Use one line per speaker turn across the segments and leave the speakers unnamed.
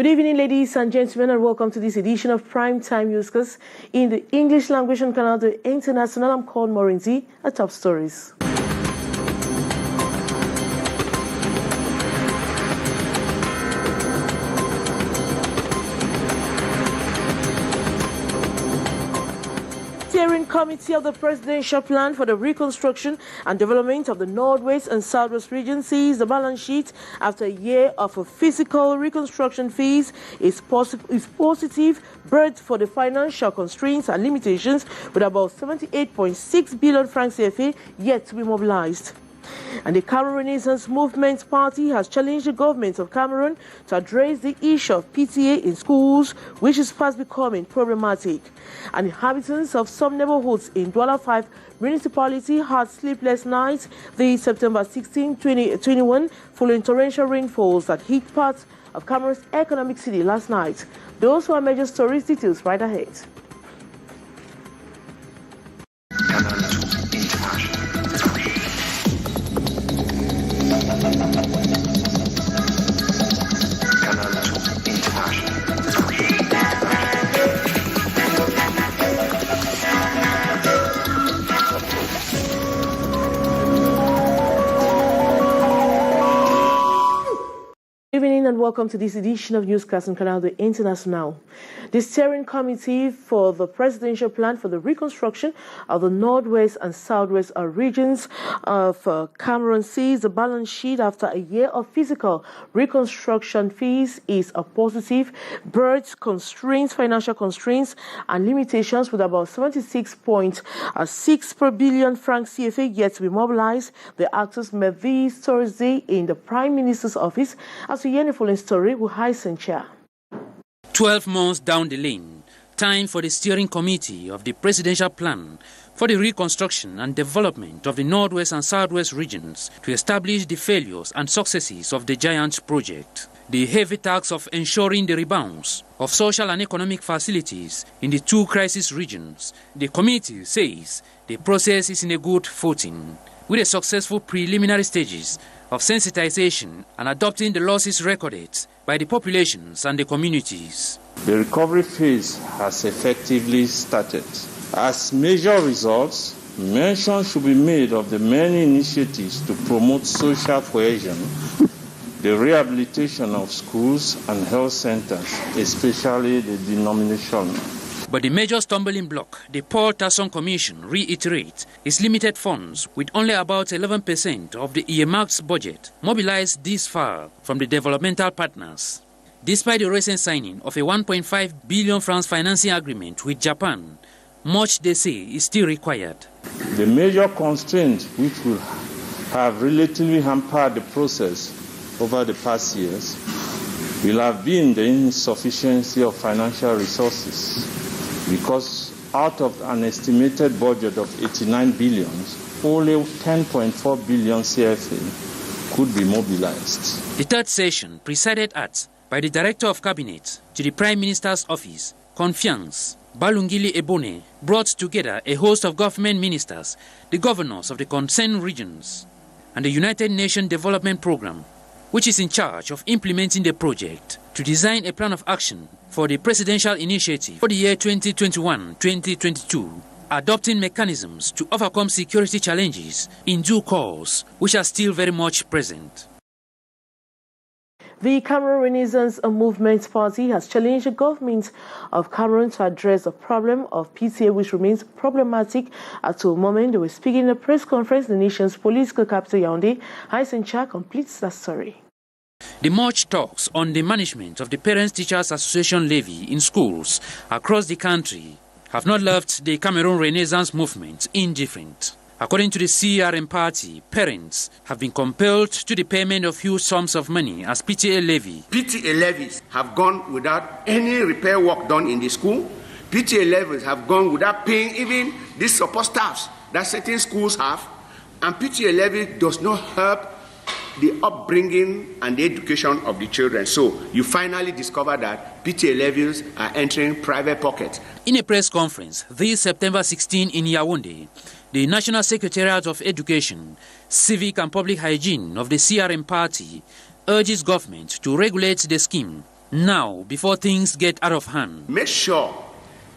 Good evening, ladies and gentlemen, and welcome to this edition of Primetime Newscast in the English language on Canal International. I'm called Morinzi at Top Stories. Steering Committee of the Presidential Plan for the Reconstruction and Development of the Northwest and Southwest region sees the balance sheet after a year of a physical reconstruction phase is positive, but for the financial constraints and limitations, with about 78.6 billion francs CFA yet to be mobilized. And the Cameroon Renaissance Movement Party has challenged the government of Cameroon to address the issue of PTA in schools, which is fast becoming problematic. And inhabitants of some neighborhoods in Douala 5 municipality had sleepless nights this September 16, 2021, following torrential rainfalls that hit parts of Cameroon's economic city last night. Those were major stories. Details right ahead. Good evening and welcome to this edition of Newscast on Canal International. The Steering Committee for the Presidential Plan for the Reconstruction of the Northwest and Southwest regions of Cameroon sees the balance sheet after a year of physical reconstruction phase is a positive, but constraints, financial constraints and limitations, with about 76.6 billion francs CFA yet to be mobilized. The actors met this Thursday in the Prime Minister's office as we hear the following story with Chair.
12 months down the lane, time for the Steering Committee of the Presidential Plan for the Reconstruction and Development of the Northwest and Southwest regions to establish the failures and successes of the giant project. The heavy task of ensuring the rebounds of social and economic facilities in the two crisis regions. The committee says the process is in a good footing, with a successful preliminary stages of sensitization and adopting the losses recorded by the populations and the communities.
The recovery phase has effectively started. As major results, mention should be made of the many initiatives to promote social cohesion, the rehabilitation of schools and health centers, especially the denominational.
But the major stumbling block, the Paul Tasson Commission reiterates, is limited funds, with only about 11% of the earmarked budget mobilized this far from the developmental partners. Despite the recent signing of a 1.5 billion francs financing agreement with Japan, much, they say, is still required.
The major constraint which will have relatively hampered the process over the past years will have been the insufficiency of financial resources, because out of an estimated budget of 89 billion, only 10.4 billion CFA could be mobilized.
The third session, presided at by the Director of Cabinet to the Prime Minister's Office, Confiance Balungili Ebone, brought together a host of government ministers, the governors of the concerned regions, and the United Nations Development Programme, which is in charge of implementing the project, to design a plan of action for the presidential initiative for the year 2021-2022, adopting mechanisms to overcome security challenges in due course, which are still very much present.
The Cameroon Renaissance Movement Party has challenged the government of Cameroon to address the problem of PTA, which remains problematic at the moment. They were speaking in a press conference in the nation's political capital, Yaoundé. Chair completes that story.
The much talks on the management of the Parents-Teachers Association levy in schools across the country have not left the Cameroon Renaissance Movement indifferent. According to the CRM party, parents have been compelled to the payment of huge sums of money as PTA levy.
PTA levies have gone without any repair work done in the school. PTA levies have gone without paying even the support staffs that certain schools have. And PTA levy does not help the upbringing and the education of the children. So you finally discover that PTA levies are entering private pockets.
In a press conference this September 16 in Yaoundé, the National Secretariat of Education, Civic and Public Hygiene of the CRM party urges government to regulate the scheme now before things get out of hand.
Make sure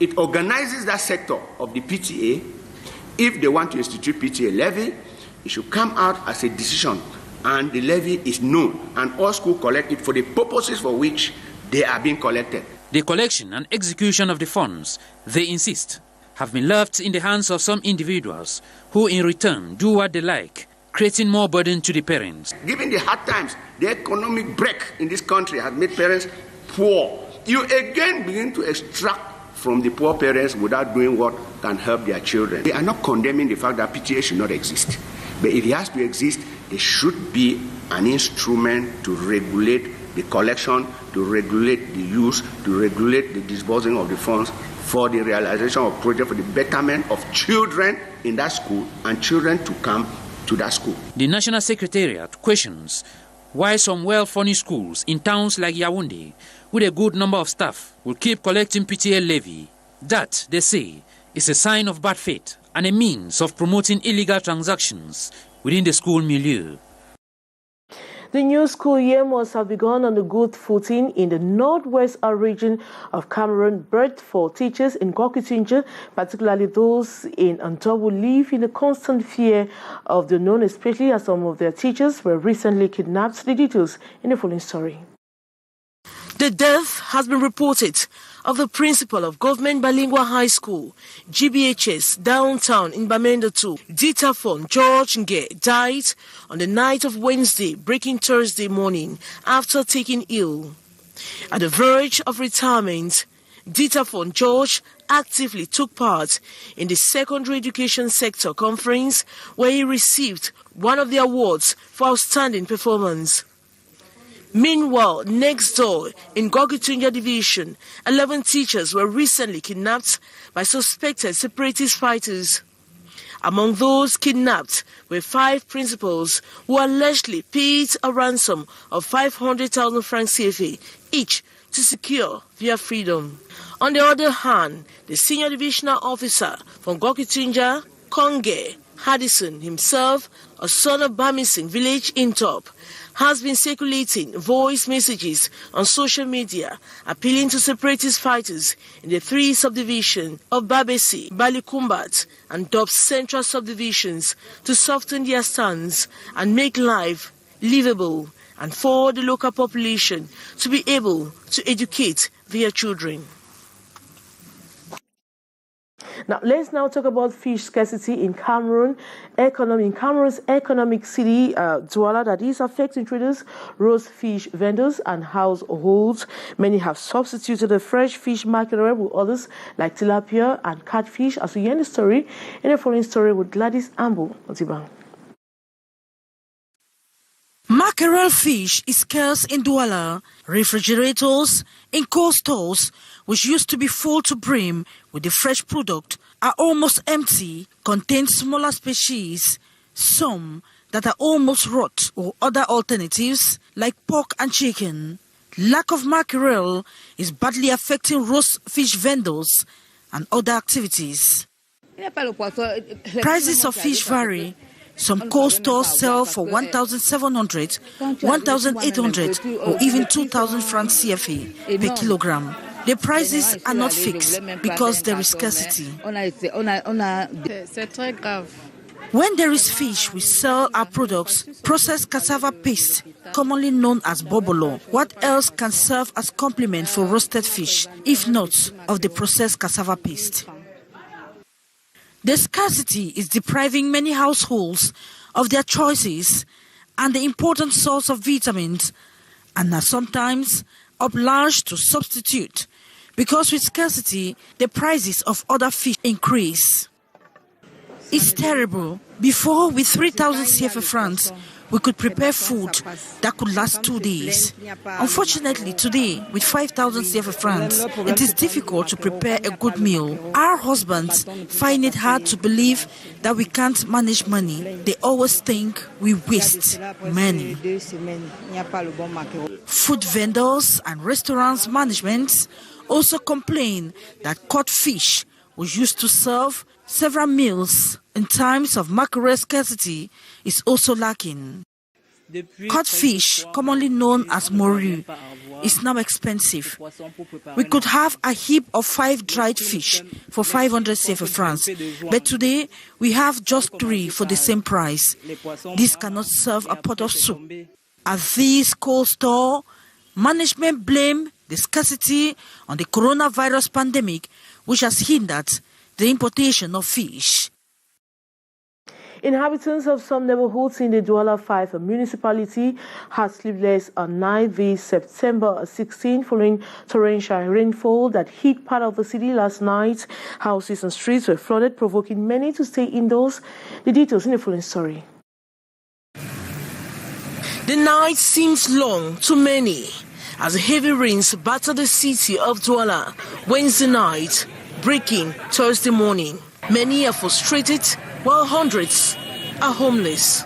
it organizes that sector of the PTA. If they want to institute PTA levy, it should come out as a decision and the levy is known and all schools collect it for the purposes for which they are being collected.
The collection and execution of the funds, they insist, have been left in the hands of some individuals who in return do what they like, creating more burden to the parents.
Given the hard times, the economic break in this country has made parents poor. You again begin to extract from the poor parents without doing what can help their children. They are not condemning the fact that PTA should not exist. But if it has to exist, there should be an instrument to regulate the collection, to regulate the use, to regulate the disbursing of the funds for the realization of projects for the betterment of children in that school and children to come to that school.
The National Secretariat questions why some well-funded schools in towns like Yaoundé, with a good number of staff, will keep collecting PTA levy. That, they say, is a sign of bad faith and a means of promoting illegal transactions within the school milieu.
The new school year must have begun on a good footing in the northwest region of Cameroon, but for teachers in Gokitunja, particularly those in Antwerp, who live in a constant fear of the unknown, especially as some of their teachers were recently kidnapped. The details in the following story. The death has been reported of the principal of Government Bilingual High School, GBHS, downtown in Bamenda 2, Ditafon George Nge, died on the night of Wednesday, breaking Thursday morning, after taking ill. At the verge of retirement, Ditafon George actively took part in the secondary education sector conference, where he received one of the awards for outstanding performance. Meanwhile, next door in Gokitunja Division, 11 teachers were recently kidnapped by suspected separatist fighters. Among those kidnapped were 5 principals who allegedly paid a ransom of 500,000 francs CFA each to secure their freedom. On the other hand, the senior divisional officer from Gokitunja, Konge Haddison, himself a son of Bamising village in Top, has been circulating voice messages on social media appealing to separatist fighters in the 3 subdivisions of Babesi, Balikumbat and Dob's central subdivisions to soften their stance and make life livable, and for the local population to be able to educate their children. Now, let's now talk about fish scarcity in Cameroon. In Cameroon's economic city, Douala, that is affecting traders, roast fish vendors and households. Many have substituted the fresh fish market with others like tilapia and catfish, as we hear in the story. In the following story with Gladys Ambo Otibang.
Mackerel fish is scarce in Douala. Refrigerators in cold stores, which used to be full to brim with the fresh product, are almost empty, contain smaller species, some that are almost rot, or other alternatives like pork and chicken. Lack of mackerel is badly affecting roast fish vendors and other activities. Prices of fish vary. Some cold stores sell for 1,700, 1,800 or even 2,000 francs CFA per kilogram. The prices are not fixed because there is scarcity. When there is fish, we sell our products, processed cassava paste, commonly known as bobolo. What else can serve as complement for roasted fish, if not of the processed cassava paste? The scarcity is depriving many households of their choices and the important source of vitamins, and are sometimes obliged to substitute, because with scarcity, the prices of other fish increase. It's terrible. Before, with 3,000 CFA francs, we could prepare food that could last 2 days. Unfortunately, today, with 5,000 CFA francs, it is difficult to prepare a good meal. Our husbands find it hard to believe that we can't manage money. They always think we waste money. Food vendors and restaurants management also complain that caught fish was used to serve several meals in times of mackerel scarcity is also lacking. Cod fish, commonly known as morue, is now expensive. We could have a heap of 5 dried fish for 500 CFA francs, but today we have just 3 for the same price. This cannot serve a pot of soup. At this cold store, management blame the scarcity on the coronavirus pandemic, which has hindered the importation of fish.
Inhabitants of some neighborhoods in the Douala 5 municipality had sleepless on night this September 16 following torrential rainfall that hit part of the city last night. Houses and streets were flooded, provoking many to stay indoors. The details in the following story.
The night seems long to many as heavy rains batter the city of Douala Wednesday night, breaking Thursday morning. Many are frustrated, while hundreds are homeless.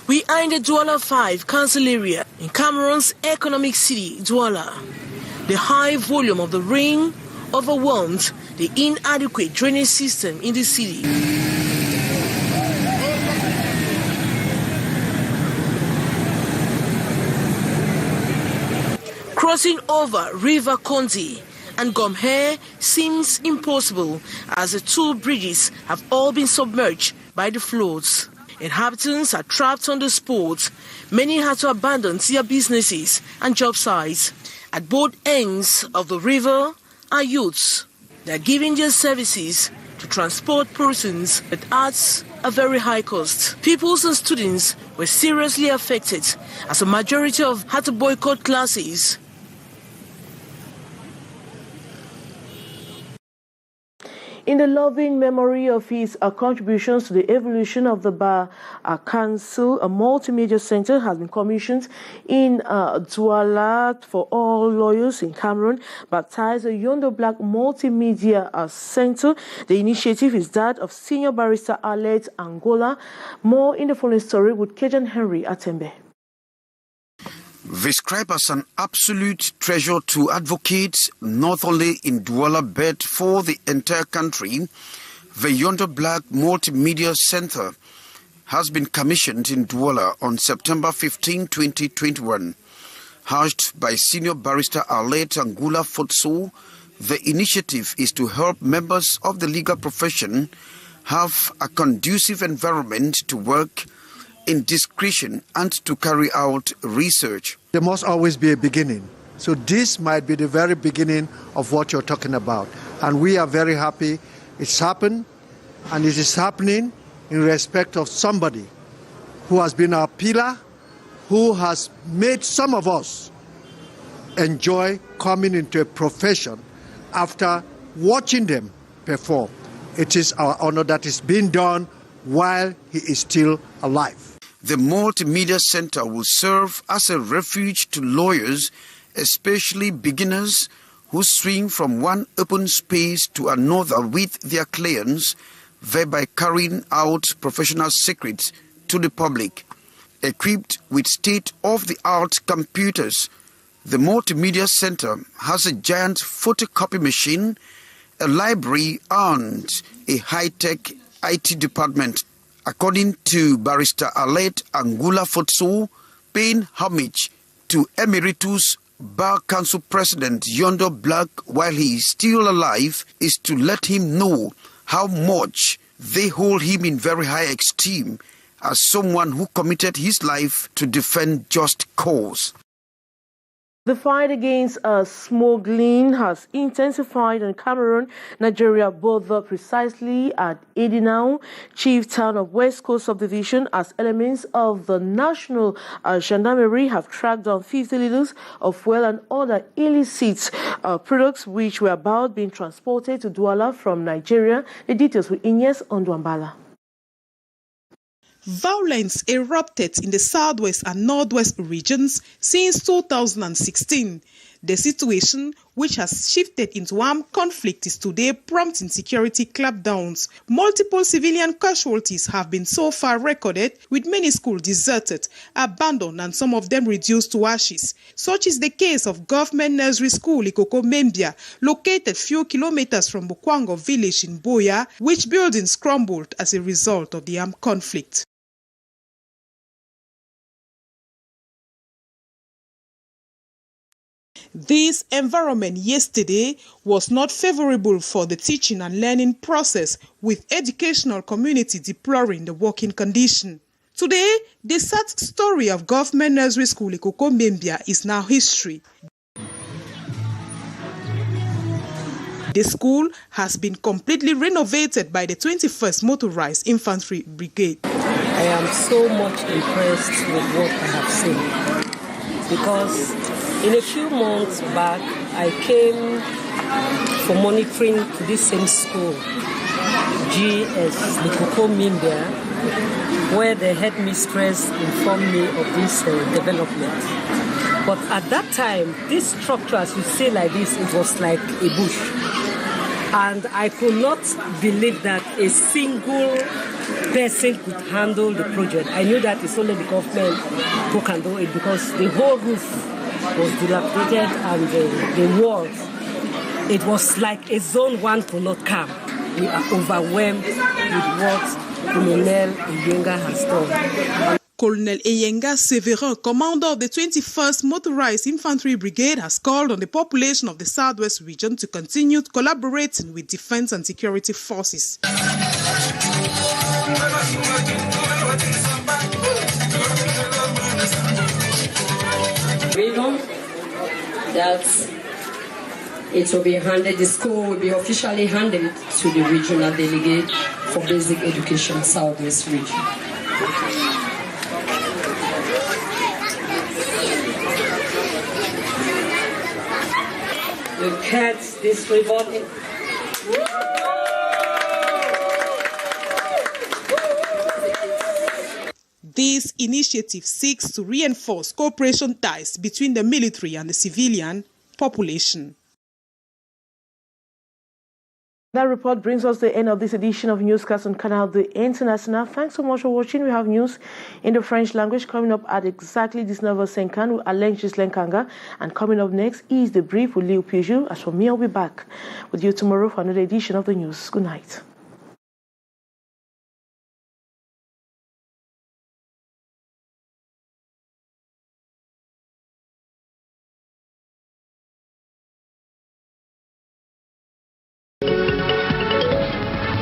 We are in the Douala 5 council area in Cameroon's economic city, Douala. The high volume of the rain overwhelmed the inadequate drainage system in the city. Crossing over River Conti and Gomhe seems impossible as the 2 bridges have all been submerged by the floods. Inhabitants are trapped on the spot. Many had to abandon their businesses and job sites. At both ends of the river are youths. They are giving their services to transport persons at a very high cost. Pupils and students were seriously affected as a majority of had to boycott classes.
In the loving memory of his contributions to the evolution of the Bar Council, a multimedia center has been commissioned in Douala for all lawyers in Cameroon, baptized the Yondo Black Multimedia Center. The initiative is that of senior barrister Arlette Angola. More in the following story with Kejan Henry Atembe.
Described as an absolute treasure to advocates not only in Douala but for the entire country, the Yondo Black Multimedia Center has been commissioned in Douala on September 15, 2021. Urged by senior barrister Arlette Angola Fotso, the initiative is to help members of the legal profession have a conducive environment to work in discretion and to carry out research.
There must always be a beginning. So this might be the very beginning of what you're talking about. And we are very happy it's happened, and it is happening in respect of somebody who has been our pillar, who has made some of us enjoy coming into a profession after watching them perform. It is our honor that is being done while he is still alive.
The Multimedia Center will serve as a refuge to lawyers, especially beginners who swing from one open space to another with their clients, thereby carrying out professional secrets to the public. Equipped with state-of-the-art computers, the Multimedia Center has a giant photocopy machine, a library, and a high-tech IT department. According to Barrister Arlette Angola Fotso, paying homage to Emeritus Bar Council President Yondo Black while he is still alive is to let him know how much they hold him in very high esteem as someone who committed his life to defend just cause.
The fight against smuggling has intensified in Cameroon, Nigeria, both precisely at Edinau, chief town of West Coast Subdivision, as elements of the National Gendarmerie have tracked down 50 liters of fuel and other illicit products which were about being transported to Douala from Nigeria. The details with Ines Ondwambala.
Violence erupted in the southwest and northwest regions since 2016. The situation, which has shifted into armed conflict, is today prompting security clampdowns. Multiple civilian casualties have been so far recorded, with many schools deserted, abandoned, and some of them reduced to ashes. Such is the case of Government Nursery School Ikoko Membia, located few kilometers from Bukwango village in Boya, which buildings crumbled as a result of the armed conflict. This environment yesterday was not favorable for the teaching and learning process, with educational community deploring the working condition. Today, the sad story of Government Nursery School Ikoko Membia is now history. The school has been completely renovated by the 21st Motorized Infantry Brigade.
I am so much impressed with what I have seen, because in a few months back, I came for monitoring to this same school, GS Ikoko Membia, where the headmistress informed me of this development. But at that time, this structure, as you see like this, it was like a bush. And I could not believe that a single person could handle the project. I knew that it's only the government who can do it, because the whole roof was dilapidated and the walls, it was like a zone one could not come. We are overwhelmed with what Colonel Eyenga has done.
Colonel Eyenga Severin, commander of the 21st Motorized Infantry Brigade, has called on the population of the Southwest region to continue collaborating with defense and security forces.
That it will be handed, the school will be officially handed to the regional delegate for basic education, Southwest region. Look at this ribbon.
This initiative seeks to reinforce cooperation ties between the military and the civilian population.
That report brings us to the end of this edition of Newscast on Canal the International. Thanks so much for watching. We have news in the French language coming up at exactly this 9:50 with Alain Gislenkanga. And coming up next is The Brief with Leo Peugeot. As for me, I'll be back with you tomorrow for another edition of the news. Good night.